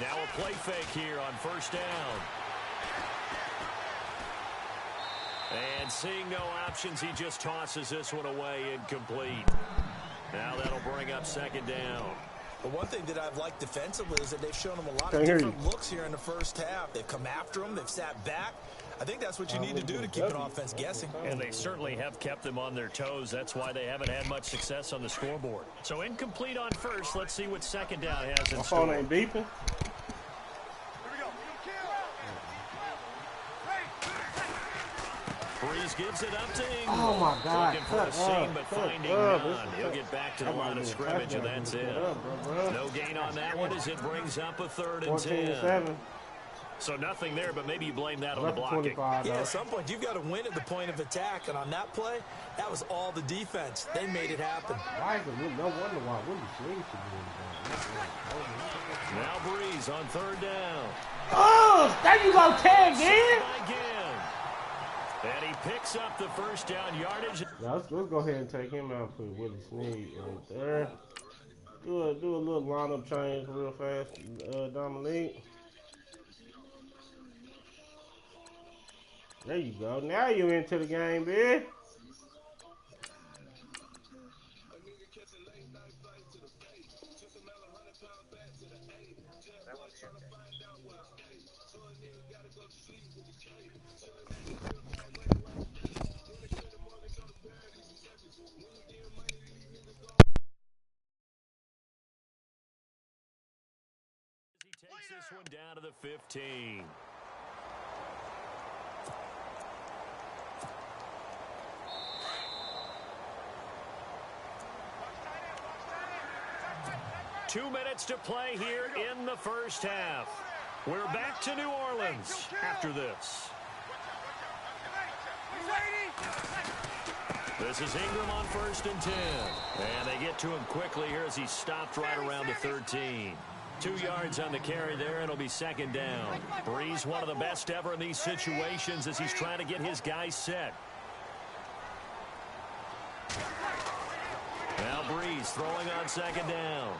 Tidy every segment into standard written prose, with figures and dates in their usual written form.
Now a play fake here on first down. And seeing no options, he just tosses this one away incomplete. Now that'll bring up second down. But one thing that I've liked defensively is that they've shown him a lot of different looks here in the first half. They've come after him. They've sat back. I think that's what you need to do to keep an offense guessing. And they certainly have kept them on their toes. That's why they haven't had much success on the scoreboard. So incomplete on first. Let's see what second down has in store. My phone ain't beeping. Breeze gives it up to Ingram. Oh, my God. Looking for a seam, but finding none. He'll get back to the line of scrimmage, and that's it. No gain on that one as it brings up a 3rd and 10. So nothing there, but maybe you blame that on the blocking. Yeah, at some point, you've got to win at the point of attack. And on that play, that was all the defense. They made it happen. No wonder why Willie should be Now Breeze on 3rd down. Oh, there you go, tag in. And he picks up the first down yardage. Now let's go ahead and take him out for Willie Snead right there. Do a little lineup change real fast, Dominique. There you go. Now you're into the game, bitch. Takes this one down to the 15. Two minutes to play here in the first half. We're back to New Orleans after this. This is Ingram on 1st and 10. And they get to him quickly here as he stopped right around the 13. 2 yards on the carry there. It'll be second down. Breeze, one of the best ever in these situations as he's trying to get his guys set. Now Breeze throwing on second down.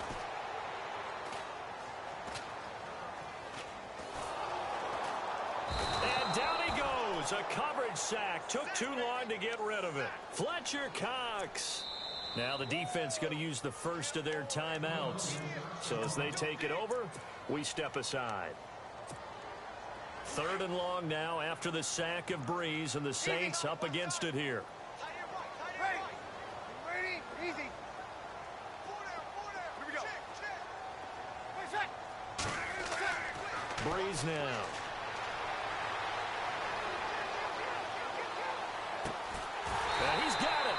And down he goes. A coverage sack. Took too long to get rid of it. Fletcher Cox. Now the defense going to use the first of their timeouts. So as they take it over, we step aside. 3rd and long now after the sack of Breeze, and the Saints up against it here. Breeze now. And he's got it.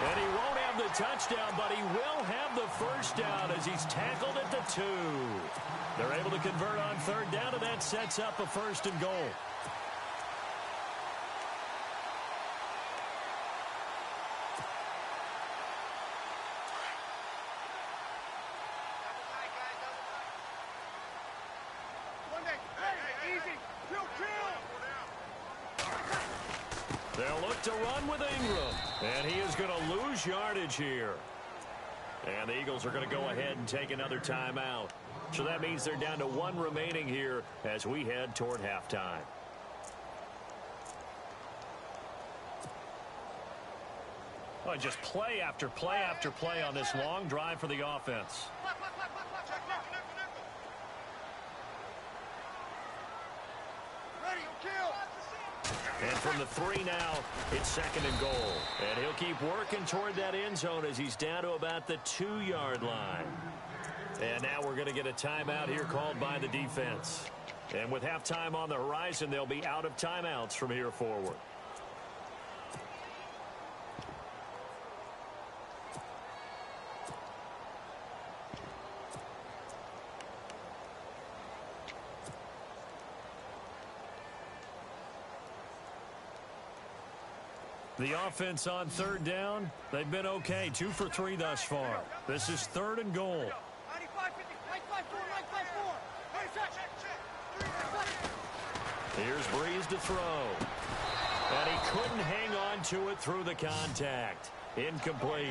And he won't have the touchdown, but he will have the first down as he's tackled at the 2. They're able to convert on 3rd down, and that sets up a 1st and goal. They'll look to run with Ingram. And he is going to lose yardage here. And the Eagles are going to go ahead and take another timeout. So that means they're down to 1 remaining here as we head toward halftime. Oh, just play after play after play on this long drive for the offense. And from the 3 now, it's 2nd and goal. And he'll keep working toward that end zone as he's down to about the 2-yard line. And now we're going to get a timeout here called by the defense. And with halftime on the horizon, they'll be out of timeouts from here forward. The offense on 3rd down, they've been okay. 2 for 3 thus far. This is 3rd and goal. Here's Breeze to throw. And he couldn't hang on into it through the contact. Incomplete.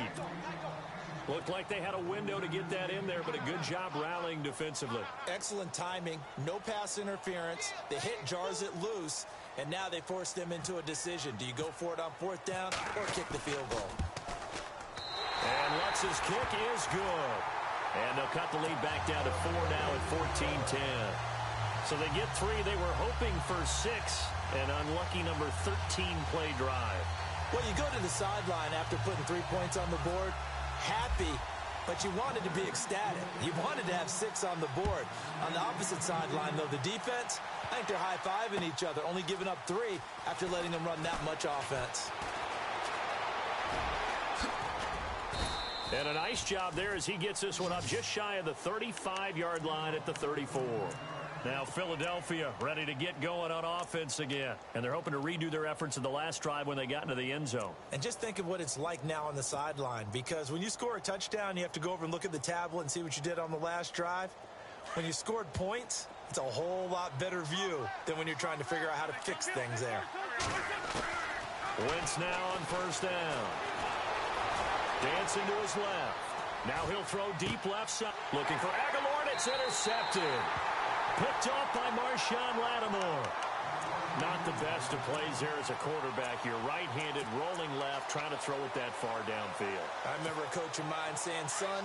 Looked like they had a window to get that in there, but a good job rallying defensively. Excellent timing. No pass interference. The hit jars it loose, and now they force them into a decision. Do you go for it on fourth down or kick the field goal? And Lutz's kick is good. And they'll cut the lead back down to 4 now at 14-10. So they get 3. They were hoping for 6. An unlucky number 13 play drive. Well, you go to the sideline after putting 3 points on the board, happy, but you wanted to be ecstatic. You wanted to have 6 on the board. On the opposite sideline, though, the defense, I think they're high-fiving each other, only giving up 3 after letting them run that much offense. And a nice job there as he gets this one up just shy of the 35-yard line at the 34. Now Philadelphia ready to get going on offense again. And they're hoping to redo their efforts in the last drive when they got into the end zone. And just think of what it's like now on the sideline, because when you score a touchdown, you have to go over and look at the tablet and see what you did on the last drive. When you scored points, it's a whole lot better view than when you're trying to figure out how to fix things there. Wentz now on first down. Dancing to his left. Now he'll throw deep left side. Looking for Aguilar, and it's intercepted. Picked off by Marshawn Lattimore. Not the best of plays there as a quarterback. You're right-handed, rolling left, trying to throw it that far downfield. I remember a coach of mine saying, son,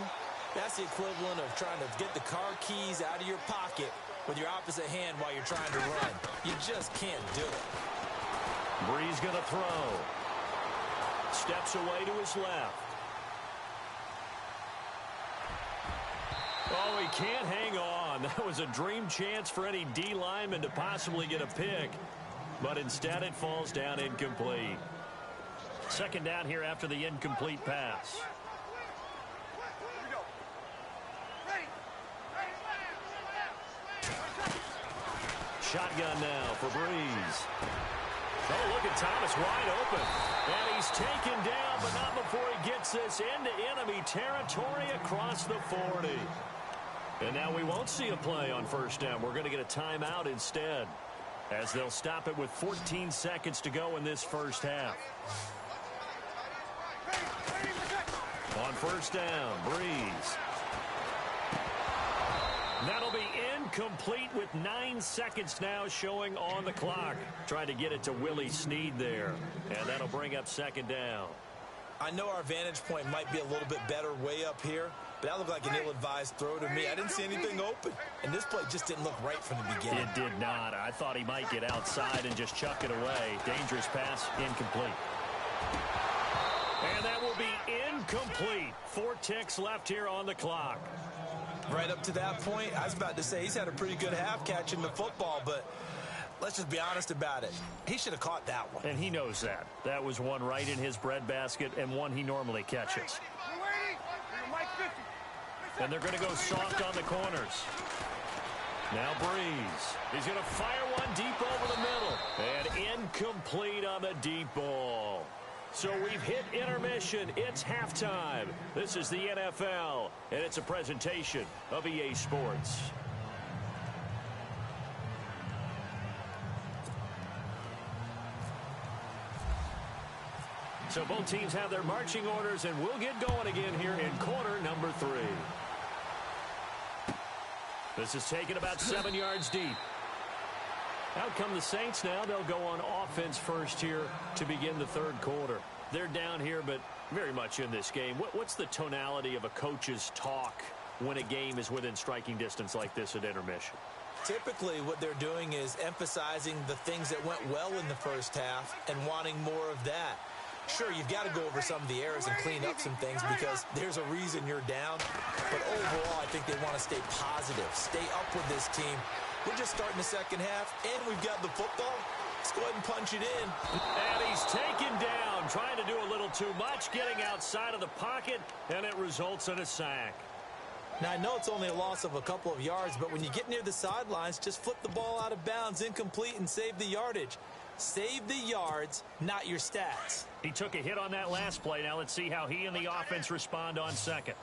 that's the equivalent of trying to get the car keys out of your pocket with your opposite hand while you're trying to run. You just can't do it. Brees going to throw. Steps away to his left. Oh, he can't hang on. That was a dream chance for any D lineman to possibly get a pick. But instead it falls down incomplete. Second down here after the incomplete pass. Shotgun now for Brees. Oh, look at Thomas wide open. And he's taken down, but not before he gets this into enemy territory across the 40. And now we won't see a play on first down. We're going to get a timeout instead, as they'll stop it with 14 seconds to go in this first half. On first down, Brees. That'll be incomplete with 9 seconds now showing on the clock. Trying to get it to Willie Snead there. And that'll bring up second down. I know our vantage point might be a little bit better way up here, but that looked like an ill-advised throw to me. I didn't see anything open, and this play just didn't look right from the beginning. It did not. I thought he might get outside and just chuck it away. Dangerous pass, incomplete. And that will be incomplete. 4 ticks left here on the clock. Right up to that point, I was about to say he's had a pretty good half catching the football, but let's just be honest about it. He should have caught that one. And he knows that. That was one right in his breadbasket and one he normally catches. And they're going to go soft on the corners. Now Brees. He's going to fire one deep over the middle. And incomplete on the deep ball. So we've hit intermission. It's halftime. This is the NFL, and it's a presentation of EA Sports. So both teams have their marching orders, and we'll get going again here in quarter number 3. This is taken about 7 yards deep. Out come the Saints now. They'll go on offense first here to begin the third quarter. They're down here, but very much in this game. What's the tonality of a coach's talk when a game is within striking distance like this at intermission? Typically, what they're doing is emphasizing the things that went well in the first half and wanting more of that. Sure, you've got to go over some of the errors and clean up some things because there's a reason you're down. But overall, I think they want to stay positive, stay up with this team. We're just starting the second half, and we've got the football. Let's go ahead and punch it in. And he's taken down, trying to do a little too much, getting outside of the pocket, and it results in a sack. Now, I know it's only a loss of a couple of yards, but when you get near the sidelines, just flip the ball out of bounds, incomplete, and save the yardage. Save the yards, not your stats. He took a hit on that last play. Now let's see how he and the offense respond on second.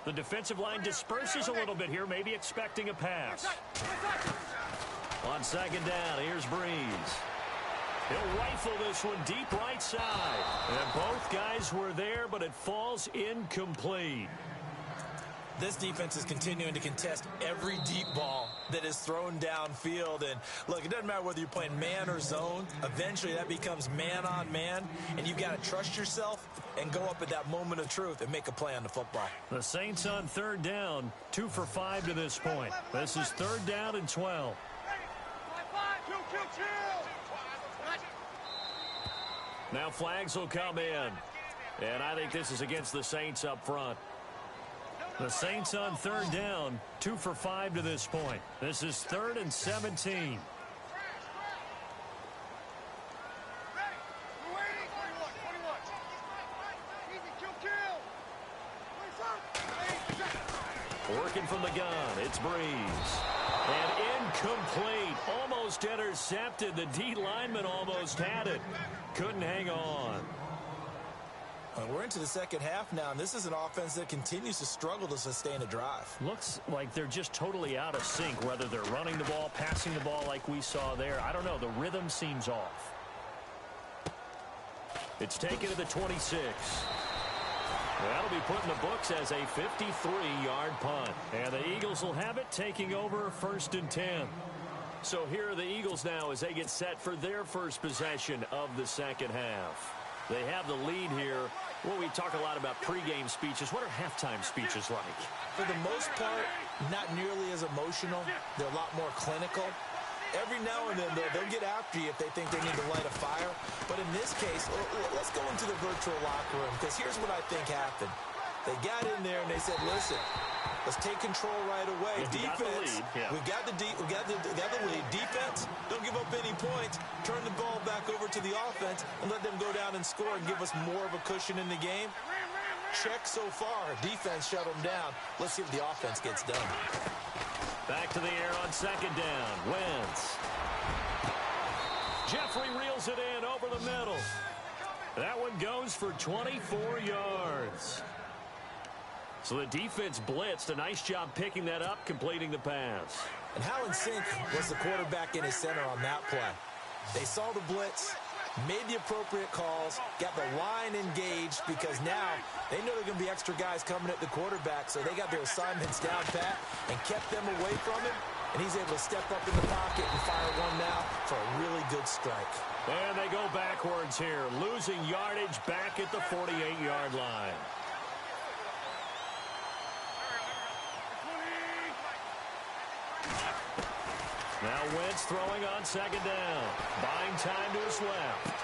The defensive line disperses a little bit here, maybe expecting a pass. On second down, here's Brees. He'll rifle this one deep right side. And both guys were there, but it falls incomplete. This defense is continuing to contest every deep ball that is thrown downfield. And, look, it doesn't matter whether you're playing man or zone. Eventually, that becomes man-on-man, and you've got to trust yourself and go up at that moment of truth and make a play on the football. The Saints on third down, 2 for 5 to this point. This is third down and 12. Now flags will come in. And I think this is against the Saints up front. The Saints on third down, 2 for 5 to this point. This is 3rd and 17. Working from the gun, it's Breeze. And incomplete, almost intercepted. The D lineman almost had it. Couldn't hang on. We're into the second half now, and this is an offense that continues to struggle to sustain a drive. Looks like they're just totally out of sync, whether they're running the ball, passing the ball like we saw there. I don't know. The rhythm seems off. It's taken to the 26. That'll be put in the books as a 53-yard punt. And the Eagles will have it, taking over 1st and 10. So here are the Eagles now as they get set for their first possession of the second half. They have the lead here. Well, we talk a lot about pregame speeches. What are halftime speeches like? For the most part, not nearly as emotional. They're a lot more clinical. Every now and then, though, they'll get after you if they think they need to light a fire. But in this case, let's go into the virtual locker room, because here's what I think happened. They got in there and they said, listen, let's take control right away. Defense, we got the lead. Defense, don't give up any points. Turn the ball back over to the offense and let them go down and score and give us more of a cushion in the game. Check so far. Defense shut them down. Let's see if the offense gets done. Back to the air on second down. Wentz. Jeffrey reels it in over the middle. That one goes for 24 yards. So the defense blitzed. A nice job picking that up, completing the pass. And how in sync was the quarterback in his center on that play? They saw the blitz, made the appropriate calls, got the line engaged, because now they know they're going to be extra guys coming at the quarterback, so they got their assignments down pat and kept them away from him, and he's able to step up in the pocket and fire one now for a really good strike. And they go backwards here, losing yardage back at the 48-yard line. Now Wentz throwing on second down. Buying time to his left.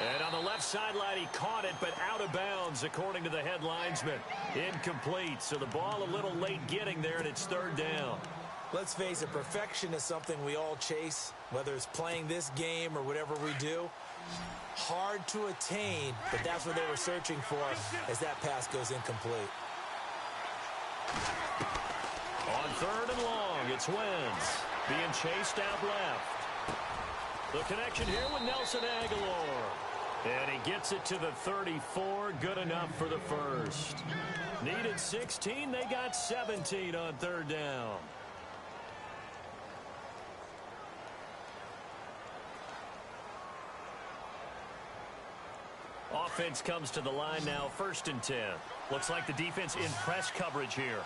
And on the left sideline, he caught it, but out of bounds, according to the head linesman. Incomplete, so the ball a little late getting there, and it's third down. Let's face it, perfection is something we all chase, whether it's playing this game or whatever we do. Hard to attain, but that's what they were searching for as that pass goes incomplete. On third and long, it's Wentz. Being chased out left. The connection here with Nelson Aguilar. And he gets it to the 34. Good enough for the first. Needed 16. They got 17 on third down. Offense comes to the line now, 1st and 10. Looks like the defense in press coverage here.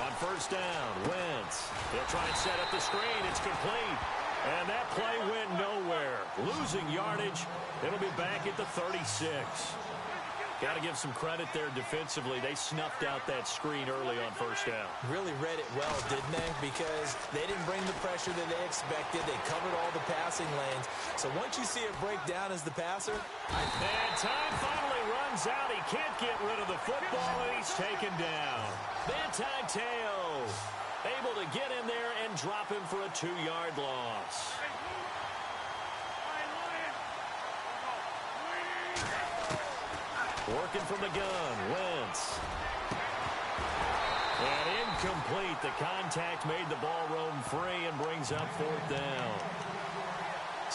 On first down, Wentz. He'll try and set up the screen. It's complete. And that play went nowhere. Losing yardage. It'll be back at the 36. Got to give some credit there defensively. They snuffed out that screen early on first down. Really read it well, didn't they? Because they didn't bring the pressure that they expected. They covered all the passing lanes. So once you see it break down as the passer. And time finally runs out. He can't get rid of the football, and he's taken down. Manti Te'o able to get in there and drop him for a 2-yard loss. Working from the gun, Wentz. And incomplete. The contact made the ball roam free and brings up fourth down.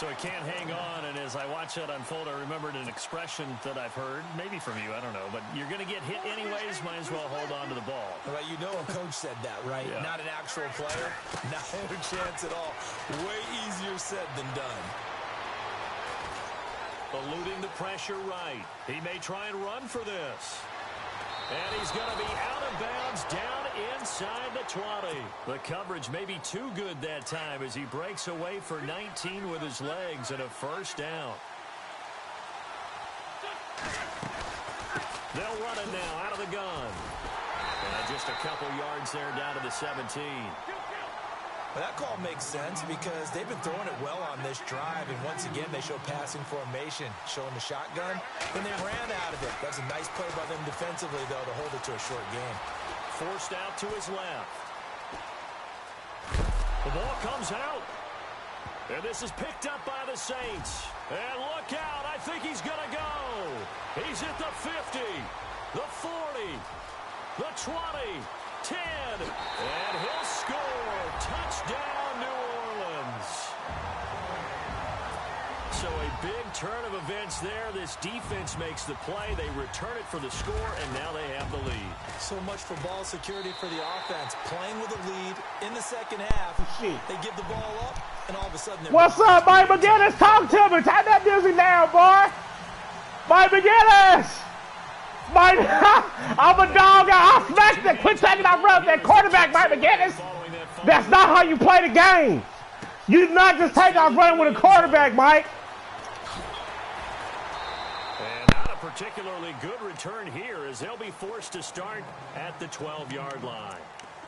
So he can't hang on, and as I watch that unfold, I remembered an expression that I've heard, maybe from you, I don't know, but you're going to get hit anyways, might as well hold on to the ball. Well, you know a coach said that, right? Yeah. Not an actual player. Not a chance at all. Way easier said than done. Eluding the pressure right. He may try and run for this. And he's going to be out of bounds down inside the 20. The coverage may be too good that time as he breaks away for 19 with his legs and a first down. They'll run it now out of the gun. And just a couple yards there down to the 17. Well, that call makes sense because they've been throwing it well on this drive, and once again, they show passing formation, showing the shotgun, and they ran out of it. That's a nice play by them defensively, though, to hold it to a short game. Forced out to his left. The ball comes out. And this is picked up by the Saints. And look out, I think he's going to go. He's at the 50, the 40, the 20, 10, and he'll score. Touchdown, New Orleans. So a big turn of events there. This defense makes the play. They return it for the score, and now they have the lead. So much for ball security for the offense. Playing with a lead in the second half. They give the ball up, and all of a sudden they're... What's up, Mike McGinnis? Talk to me. Turn that music down, boy. Mike McGinnis. Mike, I'm a dog. I smacked it. Quit taking off run that quarterback, Mike McGinnis. That's not how you play the game. You do not just take off running with a quarterback, Mike. And not a particularly good return here as they'll be forced to start at the 12-yard line.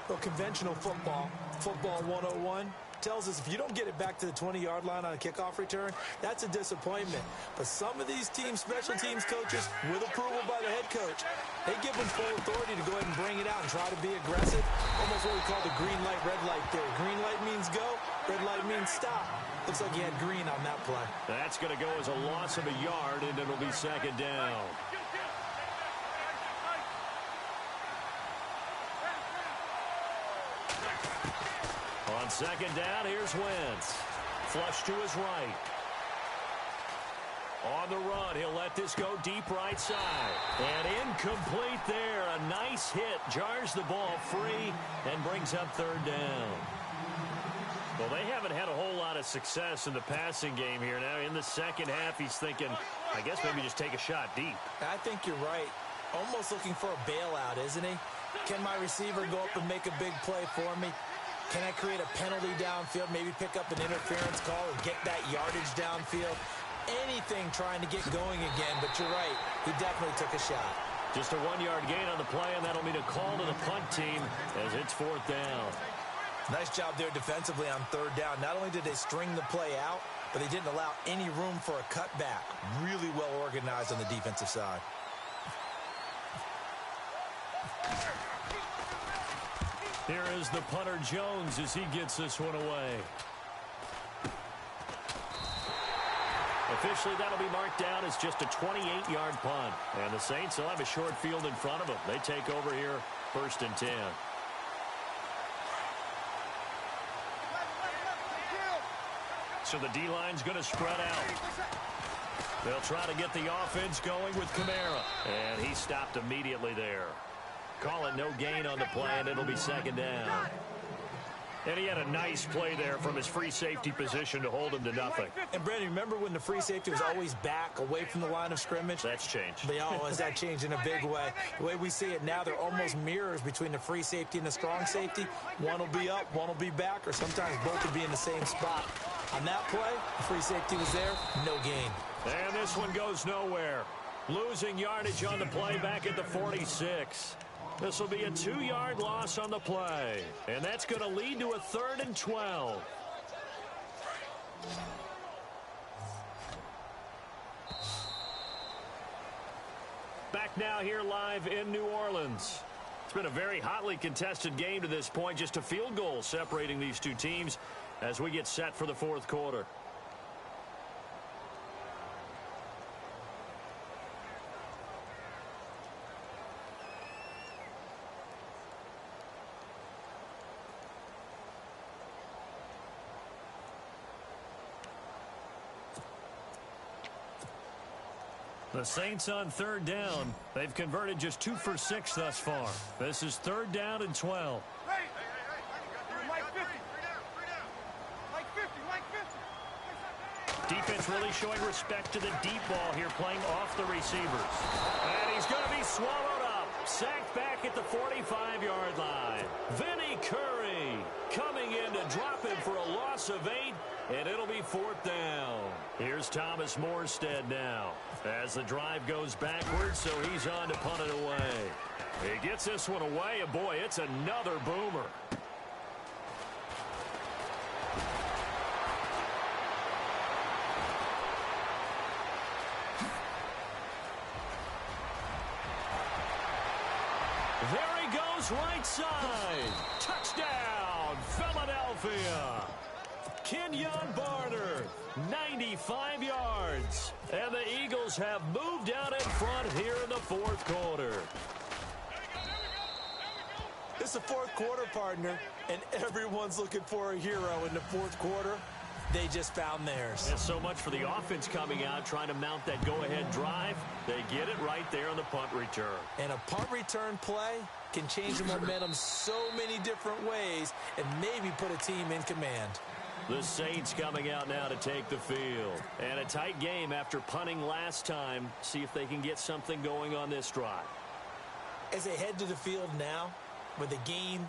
Well, conventional football 101, tells us if you don't get it back to the 20-yard line on a kickoff return, that's a disappointment. But some of these teams, special teams coaches, with approval by the head coach, they give them full authority to go ahead and bring it out and try to be aggressive. Almost what we call the green light, red light theory. Green light means go, red light means stop. Looks like he had green on that play. That's going to go as a loss of a yard, and it'll be second down. On second down, here's Wentz. Flush to his right. On the run, he'll let this go deep right side. And incomplete there. A nice hit. Jars the ball free and brings up third down. Well, they haven't had a whole lot of success in the passing game here. Now, in the second half, he's thinking, I guess maybe just take a shot deep. I think you're right. Almost looking for a bailout, isn't he? Can my receiver go up and make a big play for me? Can I create a penalty downfield, maybe pick up an interference call or get that yardage downfield? Anything trying to get going again, but you're right. He definitely took a shot. Just a 1-yard gain on the play, and that'll mean a call to the punt team as it's fourth down. Nice job there defensively on third down. Not only did they string the play out, but they didn't allow any room for a cutback. Really well organized on the defensive side. Here is the punter Jones as he gets this one away. Officially, that'll be marked down as just a 28-yard punt. And the Saints will have a short field in front of them. They take over here, 1st and 10. So the D-line's going to spread out. They'll try to get the offense going with Kamara. And he stopped immediately there. Call it no gain on the play, and it'll be second down. And he had a nice play there from his free safety position to hold him to nothing. And, Brandon, remember when the free safety was always back, away from the line of scrimmage? That's changed. But, oh, has that changed in a big way? The way we see it now, they're almost mirrors between the free safety and the strong safety. One will be up, one will be back, or sometimes both will be in the same spot. On that play, the free safety was there, no gain. And this one goes nowhere. Losing yardage on the play back at the 46. This will be a 2-yard loss on the play. And that's going to lead to a 3rd and 12. Back now here live in New Orleans. It's been a very hotly contested game to this point. Just a field goal separating these two teams as we get set for the 4th quarter. The Saints on third down. They've converted just 2 for 6 thus far. This is 3rd down and 12. Defense really showing respect to the deep ball here, playing off the receivers. And he's going to be swallowed up. Sacked back at the 45-yard line. Vinny Curry coming in to drop him for a loss of 8, and it'll be 4th down. Here's Thomas Morstead now as the drive goes backwards, so he's on to punt it away. He gets this one away, and boy, it's another boomer. There he goes, right side. Touchdown, Philadelphia. Kenyon Barner, 95 yards. And the Eagles have moved out in front here in the 4th quarter. It's the 4th quarter, partner, and everyone's looking for a hero in the 4th quarter. They just found theirs. And so much for the offense coming out, trying to mount that go-ahead drive. They get it right there on the punt return. And a punt return play can change the momentum so many different ways and maybe put a team in command. The Saints coming out now to take the field. And a tight game after punting last time. See if they can get something going on this drive. As they head to the field now, with the game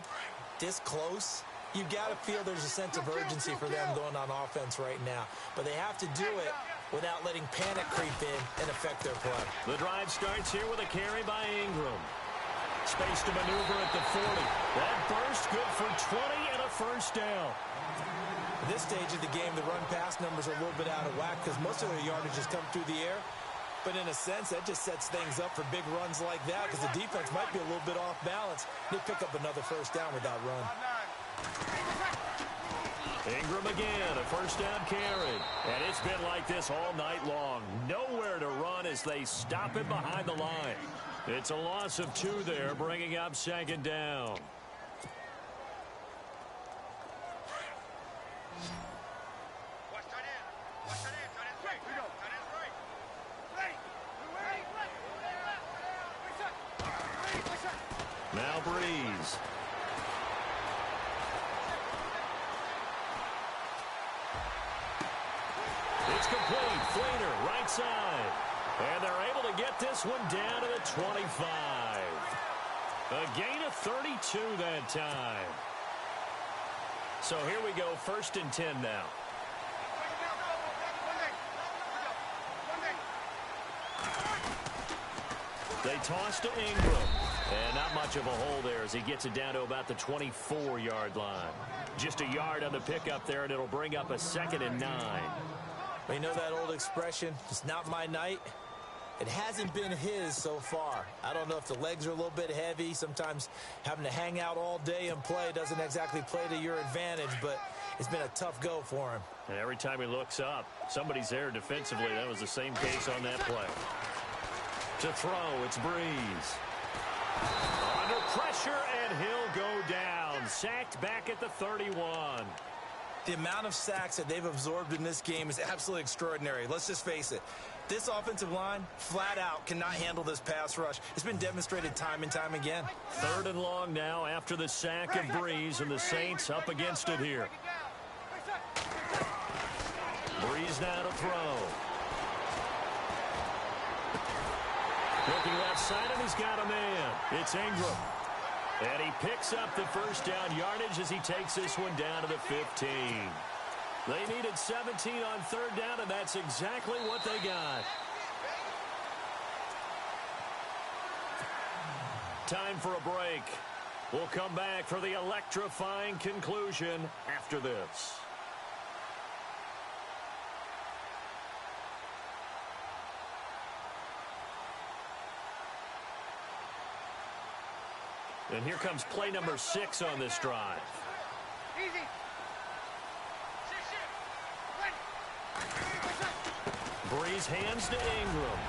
this close, you've got to feel there's a sense of urgency for them going on offense right now. But they have to do it without letting panic creep in and affect their play. The drive starts here with a carry by Ingram. Space to maneuver at the 40. That burst good for 20 and a 1st down. At this stage of the game, the run-pass numbers are a little bit out of whack because most of their yardage has come through the air. But in a sense, that just sets things up for big runs like that because the defense might be a little bit off balance. They pick up another 1st down with that run. Ingram again, a 1st down carry. And it's been like this all night long. Nowhere to run as they stop him behind the line. It's a loss of 2 there, bringing up 2nd down. Now Breeze. It's complete. Fleener, right side. And they're able to get this one down to the 25. A gain of 32 that time. So here we go, 1st and 10 now. They toss to Ingram. And not much of a hole there as he gets it down to about the 24-yard line. Just a yard on the pickup there, and it'll bring up a 2nd and 9. Well, you know that old expression, it's not my night? It hasn't been his so far. I don't know if the legs are a little bit heavy. Sometimes having to hang out all day and play doesn't exactly play to your advantage, but it's been a tough go for him. And every time he looks up, somebody's there defensively. That was the same case on that play. To throw, it's Breeze. Under pressure, and he'll go down. Sacked back at the 31. The amount of sacks that they've absorbed in this game is absolutely extraordinary. Let's just face it. This offensive line, flat out, cannot handle this pass rush. It's been demonstrated time and time again. 3rd and long now after the sack of Breeze, and the Saints up against it here. Breeze now to throw. Looking left side, and he's got a man. It's Ingram. And he picks up the 1st down yardage as he takes this one down to the 15. They needed 17 on 3rd down, and that's exactly what they got. Time for a break. We'll come back for the electrifying conclusion after this. And here comes play number 6 on this drive. Easy. Breeze hands to Ingram.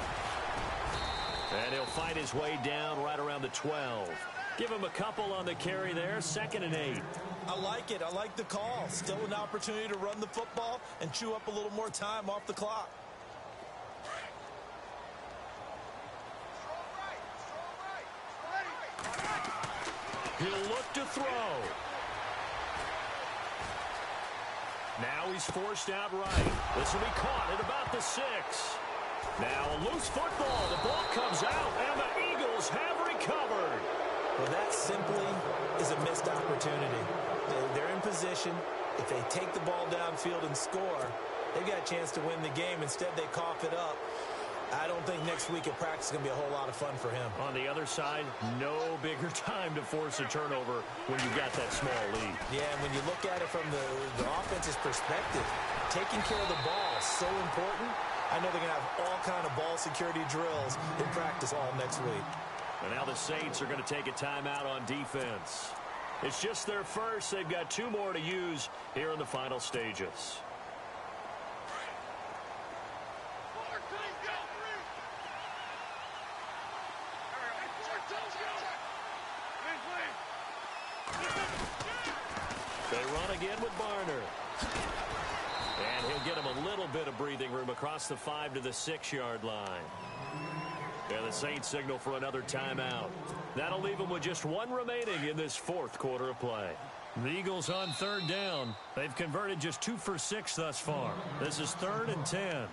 And he'll fight his way down right around the 12. Give him a couple on the carry there. 2nd and 8. I like it. I like the call. Still an opportunity to run the football and chew up a little more time off the clock. He'll look to throw. Now he's forced out right. This will be caught at about the 6. Now a loose football. The ball comes out, and the Eagles have recovered. Well, that simply is a missed opportunity. They're in position. If they take the ball downfield and score, they've got a chance to win the game. Instead, they cough it up. I don't think next week at practice is going to be a whole lot of fun for him. On the other side, no bigger time to force a turnover when you've got that small lead. Yeah, and when you look at it from the offense's perspective, taking care of the ball is so important. I know they're going to have all kind of ball security drills in practice all next week. And now the Saints are going to take a timeout on defense. It's just their first. They've got 2 more to use here in the final stages. They run again with Barner. And he'll get him a little bit of breathing room across the 5 to the 6-yard line. And the Saints signal for another timeout. That'll leave them with just 1 remaining in this 4th quarter of play. The Eagles on 3rd down. They've converted just 2 for 6 thus far. This is 3rd and 10.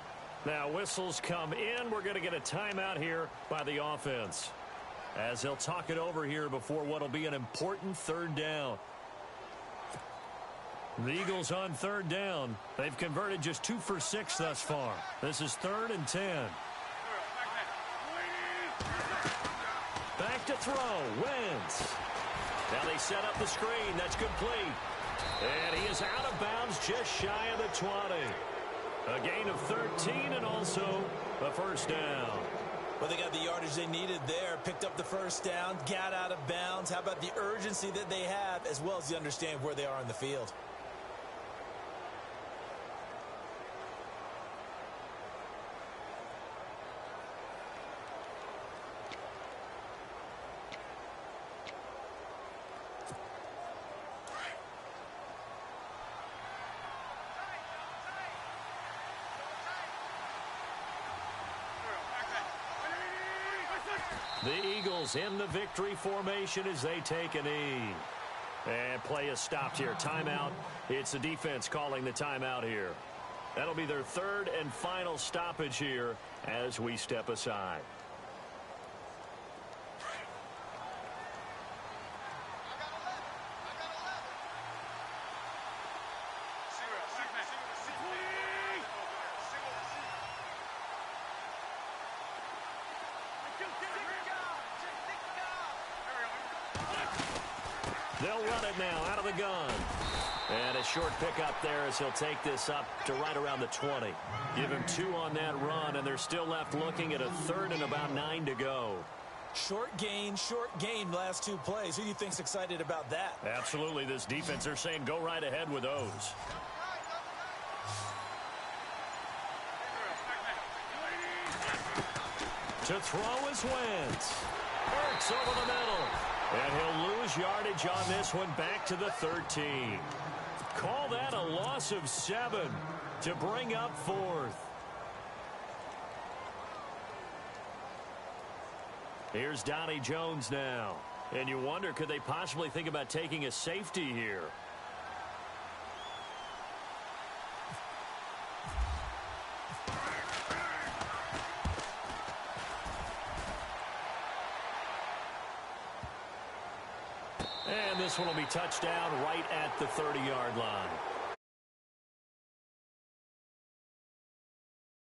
Now whistles come in. We're going to get a timeout here by the offense, as they'll talk it over here before what will be an important 3rd down. The Eagles on 3rd down. They've converted just 2 for 6 thus far. This is 3rd and 10. Back to throw. Wentz. Now they set up the screen. That's complete. And he is out of bounds just shy of the 20. A gain of 13 and also a first down. Well, they got the yardage they needed there, picked up the first down, got out of bounds. How about the urgency that they have, as well as the understanding of where they are in the field? The Eagles in the victory formation as they take a knee. And play is stopped here. Timeout. It's the defense calling the timeout here. That'll be their 3rd and final stoppage here as we step aside. They'll run it now out of the gun. And a short pickup there as he'll take this up to right around the 20. Give him 2 on that run, and they're still left looking at a 3rd and about 9 to go. Short gain, last 2 plays. Who do you think's excited about that? Absolutely. This defense, they're saying go right ahead with those. To throw is Wentz. Works over the middle. And he'll lose yardage on this one back to the 13. Call that a loss of 7 to bring up 4th. Here's Donnie Jones now. And you wonder, could they possibly think about taking a safety here? And this one will be touched down right at the 30-yard line.